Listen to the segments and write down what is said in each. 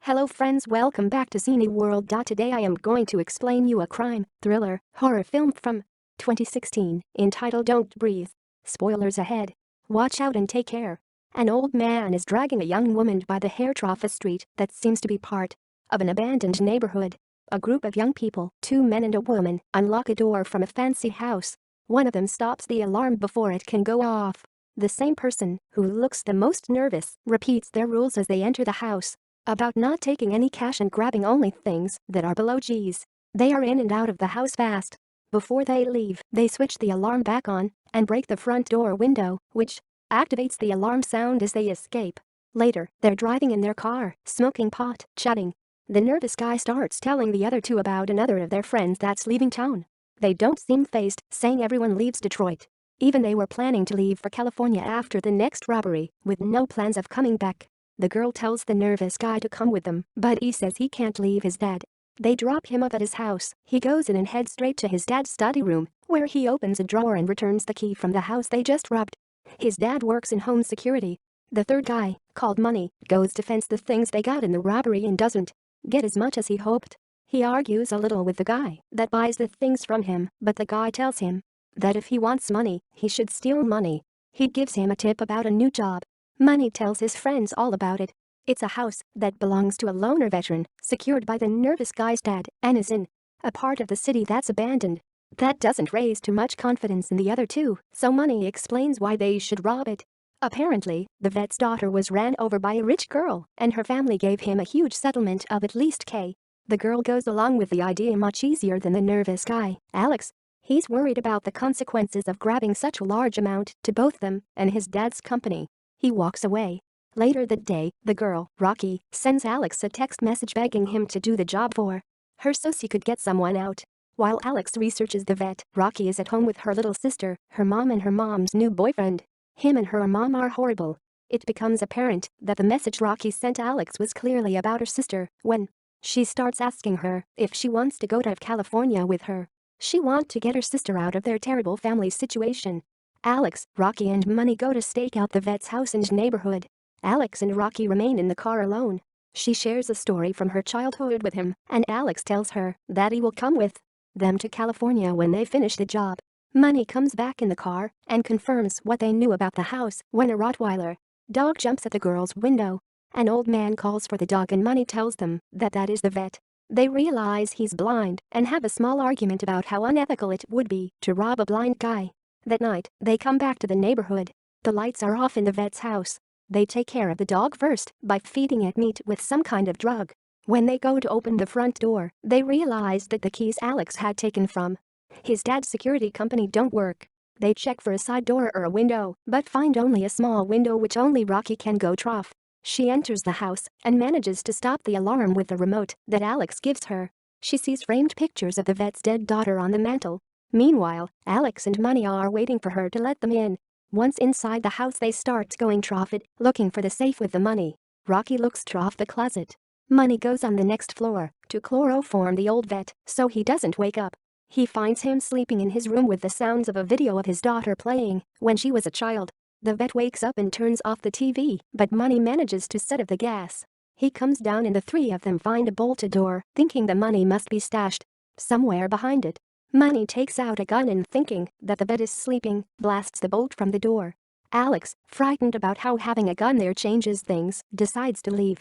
Hello friends, welcome back to Cineworld. Today I am going to explain you a crime, thriller, horror film from 2016 entitled Don't Breathe. Spoilers ahead. Watch out and take care. An old man is dragging a young woman by the hair off a street that seems to be part of an abandoned neighborhood. A group of young people, two men and a woman, unlock a door from a fancy house. One of them stops the alarm before it can go off. The same person, who looks the most nervous, repeats their rules as they enter the house about not taking any cash and grabbing only things that are below G's. They are in and out of the house fast. Before they leave, they switch the alarm back on and break the front door window, which activates the alarm sound as they escape. Later, they're driving in their car, smoking pot, chatting. The nervous guy starts telling the other two about another of their friends that's leaving town. They don't seem fazed, saying everyone leaves Detroit. Even they were planning to leave for California after the next robbery, with no plans of coming back. The girl tells the nervous guy to come with them, but he says he can't leave his dad. They drop him off at his house. He goes in and heads straight to his dad's study room, where he opens a drawer and returns the key from the house they just robbed. His dad works in home security. The third guy, called Money, goes to fence the things they got in the robbery and doesn't get as much as he hoped. He argues a little with the guy that buys the things from him, but the guy tells him that if he wants money, he should steal money. He gives him a tip about a new job. Money tells his friends all about it. It's a house that belongs to a loner veteran, secured by the nervous guy's dad, and is in a part of the city that's abandoned. That doesn't raise too much confidence in the other two, so Money explains why they should rob it. Apparently, the vet's daughter was ran over by a rich girl, and her family gave him a huge settlement of at least K. The girl goes along with the idea much easier than the nervous guy, Alex. He's worried about the consequences of grabbing such a large amount to both them and his dad's company. He walks away. Later that day, the girl, Rocky, sends Alex a text message begging him to do the job for her so she could get someone out. While Alex researches the vet, Rocky is at home with her little sister, her mom and her mom's new boyfriend. Him and her mom are horrible. It becomes apparent that the message Rocky sent Alex was clearly about her sister when she starts asking her if she wants to go to California with her. She wants to get her sister out of their terrible family situation. Alex, Rocky and Money go to stake out the vet's house and neighborhood. Alex and Rocky remain in the car alone. She shares a story from her childhood with him, and Alex tells her that he will come with them to California when they finish the job. Money comes back in the car and confirms what they knew about the house when a Rottweiler dog jumps at the girl's window. An old man calls for the dog and Money tells them that that is the vet. They realize he's blind and have a small argument about how unethical it would be to rob a blind guy. That night, they come back to the neighborhood. The lights are off in the vet's house. They take care of the dog first by feeding it meat with some kind of drug. When they go to open the front door, they realize that the keys Alex had taken from his dad's security company don't work. They check for a side door or a window, but find only a small window which only Rocky can go through. She enters the house and manages to stop the alarm with the remote that Alex gives her. She sees framed pictures of the vet's dead daughter on the mantel. Meanwhile, Alex and Money are waiting for her to let them in. Once inside the house they start going through it, looking for the safe with the money. Rocky looks through the closet. Money goes on the next floor to chloroform the old vet so he doesn't wake up. He finds him sleeping in his room with the sounds of a video of his daughter playing when she was a child. The vet wakes up and turns off the TV, but Money manages to set off the gas. He comes down and the three of them find a bolted door, thinking the money must be stashed somewhere behind it. Money takes out a gun and thinking that the vet is sleeping, blasts the bolt from the door. Alex, frightened about how having a gun there changes things, decides to leave.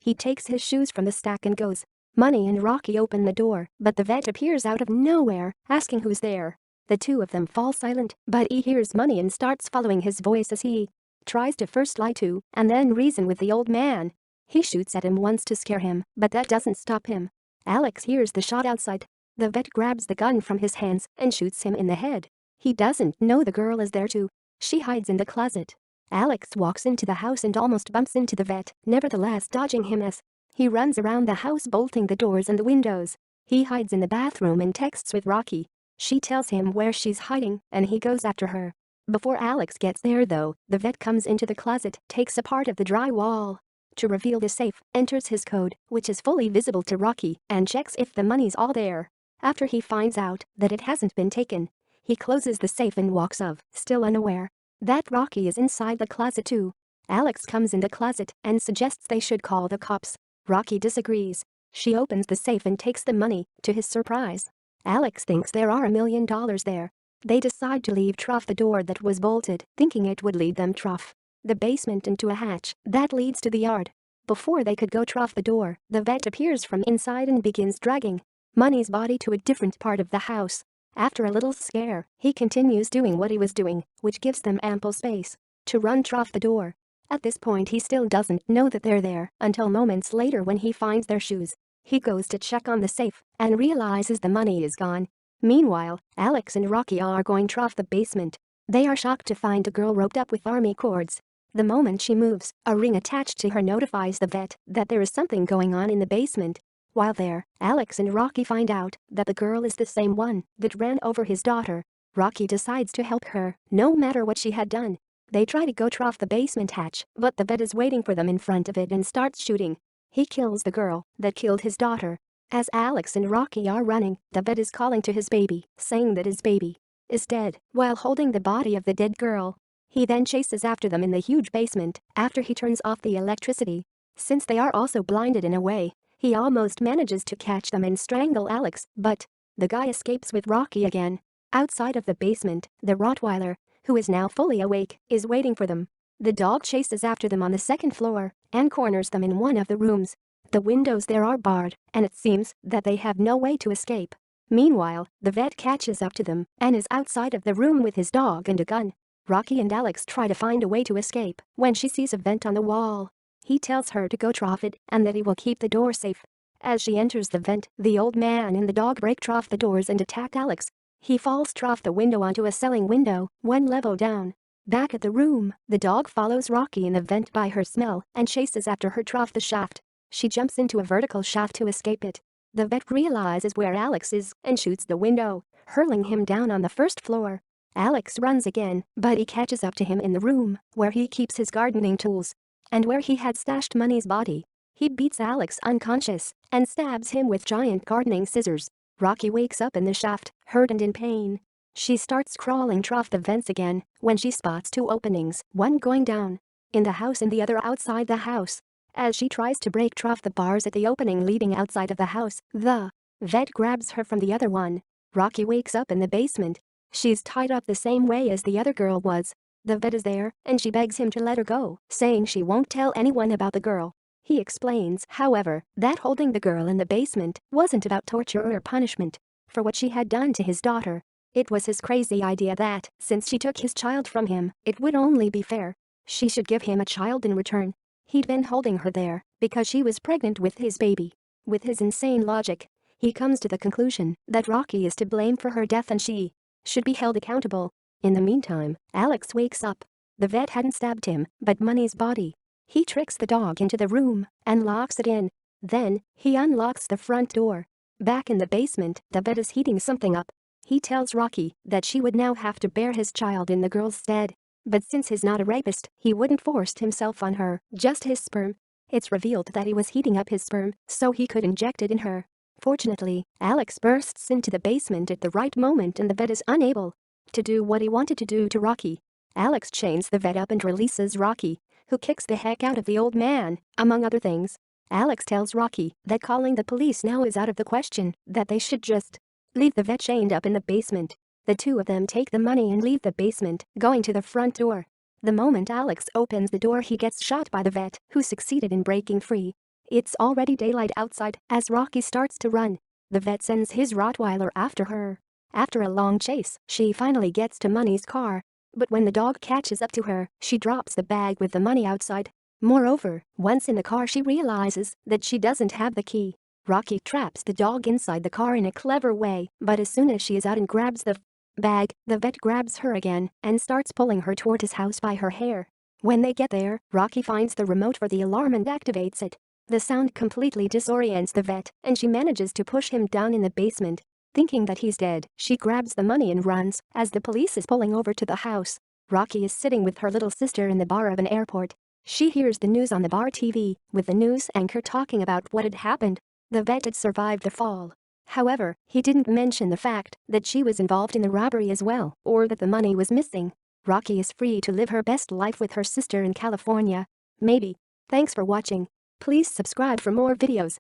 He takes his shoes from the stack and goes. Money and Rocky open the door, but the vet appears out of nowhere, asking who's there. The two of them fall silent, but he hears Money and starts following his voice as he tries to first lie to and then reason with the old man. He shoots at him once to scare him, but that doesn't stop him. Alex hears the shot outside. The vet grabs the gun from his hands and shoots him in the head. He doesn't know the girl is there too. She hides in the closet. Alex walks into the house and almost bumps into the vet, nevertheless dodging him as he runs around the house bolting the doors and the windows. He hides in the bathroom and texts with Rocky. She tells him where she's hiding and he goes after her. Before Alex gets there though, the vet comes into the closet, takes a part of the drywall to reveal the safe, enters his code, which is fully visible to Rocky, and checks if the money's all there. After he finds out that it hasn't been taken, he closes the safe and walks off, still unaware that Rocky is inside the closet too. Alex comes in the closet and suggests they should call the cops. Rocky disagrees. She opens the safe and takes the money, to his surprise. Alex thinks there are $1 million there. They decide to leave through the door that was bolted, thinking it would lead them through the basement into a hatch that leads to the yard. Before they could go through the door, the vet appears from inside and begins dragging Money's body to a different part of the house. After a little scare, he continues doing what he was doing, which gives them ample space to run through the door. At this point he still doesn't know that they're there until moments later when he finds their shoes. He goes to check on the safe and realizes the money is gone. Meanwhile, Alex and Rocky are going through the basement. They are shocked to find a girl roped up with army cords. The moment she moves, a ring attached to her notifies the vet that there is something going on in the basement. While there, Alex and Rocky find out that the girl is the same one that ran over his daughter. Rocky decides to help her, no matter what she had done. They try to go through the basement hatch, but the vet is waiting for them in front of it and starts shooting. He kills the girl that killed his daughter. As Alex and Rocky are running, the vet is calling to his baby, saying that his baby is dead, while holding the body of the dead girl. He then chases after them in the huge basement after he turns off the electricity. Since they are also blinded in a way, he almost manages to catch them and strangle Alex, but the guy escapes with Rocky again. Outside of the basement, the Rottweiler, who is now fully awake, is waiting for them. The dog chases after them on the second floor and corners them in one of the rooms. The windows there are barred, and it seems that they have no way to escape. Meanwhile, the vet catches up to them and is outside of the room with his dog and a gun. Rocky and Alex try to find a way to escape when she sees a vent on the wall. He tells her to go through it and that he will keep the door safe. As she enters the vent, the old man and the dog break through the doors and attack Alex. He falls through the window onto a celling window, one level down. Back at the room, the dog follows Rocky in the vent by her smell and chases after her through the shaft. She jumps into a vertical shaft to escape it. The vet realizes where Alex is and shoots the window, hurling him down on the first floor. Alex runs again, but he catches up to him in the room where he keeps his gardening tools and where he had stashed Money's body. He beats Alex unconscious and stabs him with giant gardening scissors. Rocky wakes up in the shaft, hurt and in pain. She starts crawling through the vents again when she spots two openings, one going down in the house and the other outside the house. As she tries to break through the bars at the opening leading outside of the house, the vet grabs her from the other one. Rocky wakes up in the basement. She's tied up the same way as the other girl was. The vet is there, and she begs him to let her go, saying she won't tell anyone about the girl. He explains, however, that holding the girl in the basement wasn't about torture or punishment for what she had done to his daughter. It was his crazy idea that, since she took his child from him, it would only be fair she should give him a child in return. He'd been holding her there because she was pregnant with his baby. With his insane logic, he comes to the conclusion that Rocky is to blame for her death and she should be held accountable. In the meantime, Alex wakes up. The vet hadn't stabbed him, but Money's body. He tricks the dog into the room and locks it in. Then, he unlocks the front door. Back in the basement, the vet is heating something up. He tells Rocky that she would now have to bear his child in the girl's stead. But since he's not a rapist, he wouldn't force himself on her, just his sperm. It's revealed that he was heating up his sperm so he could inject it in her. Fortunately, Alex bursts into the basement at the right moment and the vet is unable to do what he wanted to do to Rocky. Alex chains the vet up and releases Rocky, who kicks the heck out of the old man, among other things. Alex tells Rocky that calling the police now is out of the question, that they should just leave the vet chained up in the basement. The two of them take the money and leave the basement, going to the front door. The moment Alex opens the door, he gets shot by the vet, who succeeded in breaking free. It's already daylight outside as Rocky starts to run. The vet sends his Rottweiler after her. After a long chase, she finally gets to Money's car. But when the dog catches up to her, she drops the bag with the money outside. Moreover, once in the car she realizes that she doesn't have the key. Rocky traps the dog inside the car in a clever way, but as soon as she is out and grabs the bag, the vet grabs her again and starts pulling her toward his house by her hair. When they get there, Rocky finds the remote for the alarm and activates it. The sound completely disorients the vet, and she manages to push him down in the basement. Thinking that he's dead, she grabs the money and runs as the police is pulling over to the house. Rocky is sitting with her little sister in the bar of an airport. She hears the news on the bar TV, with the news anchor talking about what had happened. The vet had survived the fall. However, he didn't mention the fact that she was involved in the robbery as well, or that the money was missing. Rocky is free to live her best life with her sister in California. Maybe. Thanks for watching. Please subscribe for more videos.